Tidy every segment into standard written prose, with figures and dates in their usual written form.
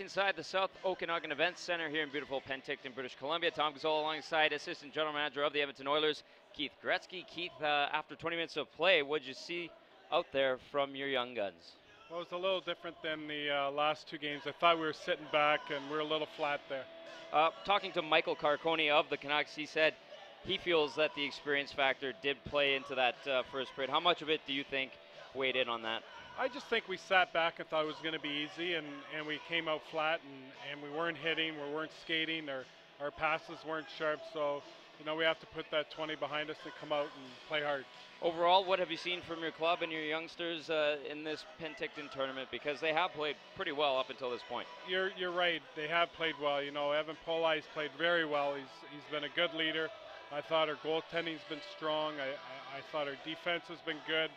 Inside the South Okanagan Events Center here in beautiful Penticton, British Columbia. Tom Gazzola alongside Assistant General Manager of the Edmonton Oilers, Keith Gretzky. Keith, after 20 minutes of play, what did you see out there from your young guns? Well, it was a little different than the last two games. I thought we were sitting back and we were a little flat there. Talking to Michael Carconi of the Canucks, he said he feels that the experience factor did play into that first period. How much of it do you think weighed in on that? I just think we sat back and thought it was going to be easy, and we came out flat, and we weren't hitting, we weren't skating, our passes weren't sharp, so we have to put that 20 behind us and come out and play hard. Overall, what have you seen from your club and your youngsters in this Penticton tournament? Because they have played pretty well up until this point. You're right, they have played well. Evan Polai's played very well. He's been a good leader. I thought our goaltending's been strong. I thought our defense has been good.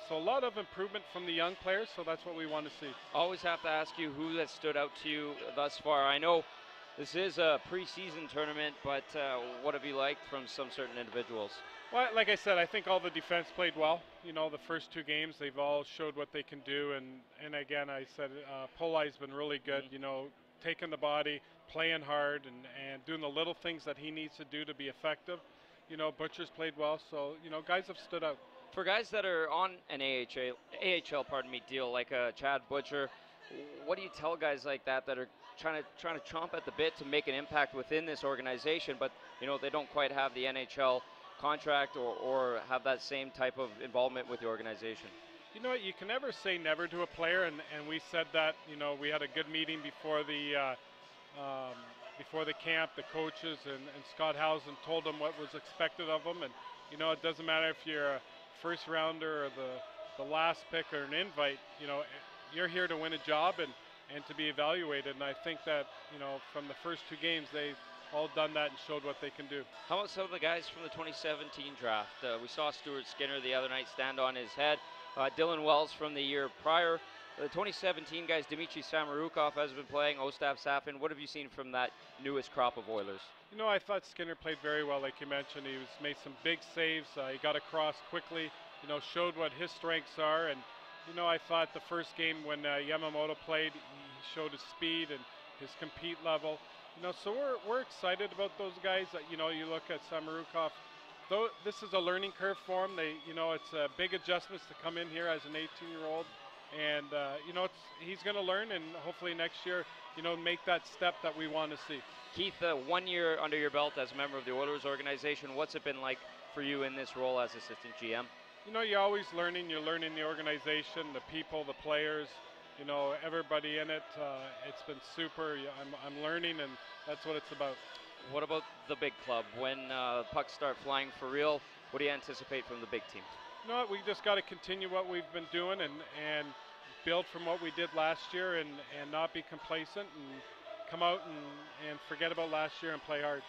So a lot of improvement from the young players, so that's what we want to see. Always have to ask you who that stood out to you thus far. I know this is a preseason tournament, but what have you liked from some certain individuals? Well, like I said, I think all the defense played well. The first two games, they've all showed what they can do, and again, I said Polai's been really good, taking the body, playing hard, and doing the little things that he needs to do to be effective. Butcher's played well, so, guys have stood out. For guys that are on an AHL deal, like Chad Butcher, what do you tell guys like that are trying to chomp at the bit to make an impact within this organization, but they don't quite have the NHL contract or have that same type of involvement with the organization? You know what? You can never say never to a player, and we said that. We had a good meeting before the camp, the coaches and Scott Housen told them what was expected of them, and it doesn't matter if you're a first rounder or the last pick or an invite, you're here to win a job and to be evaluated. And I think that, from the first two games, they've all done that and showed what they can do. How about some of the guys from the 2017 draft? We saw Stuart Skinner the other night stand on his head. Dylan Wells from the year prior. The 2017 guys, Dmitry Samorukov has been playing, Ostap Safin. What have you seen from that newest crop of Oilers? I thought Skinner played very well, like you mentioned. He made some big saves. He got across quickly, showed what his strengths are. And, I thought the first game when Yamamoto played, he showed his speed and his compete level. So we're excited about those guys. You look at Samorukov. Though this is a learning curve for him, it's big adjustments to come in here as an 18-year-old. And, he's going to learn, and hopefully next year, make that step that we want to see. Keith, 1 year under your belt as a member of the Oilers organization, what's it been like for you in this role as assistant GM? You're always learning. You're learning the organization, the people, the players, everybody in it. It's been super. I'm learning, and that's what it's about. What about the big club? When pucks start flying for real, what do you anticipate from the big team? We just got to continue what we've been doing and build from what we did last year and not be complacent and come out and forget about last year and play hard.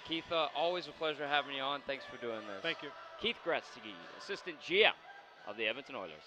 Keith, always a pleasure having you on. Thanks for doing this. Thank you. Keith Gretzky, Assistant GM of the Edmonton Oilers.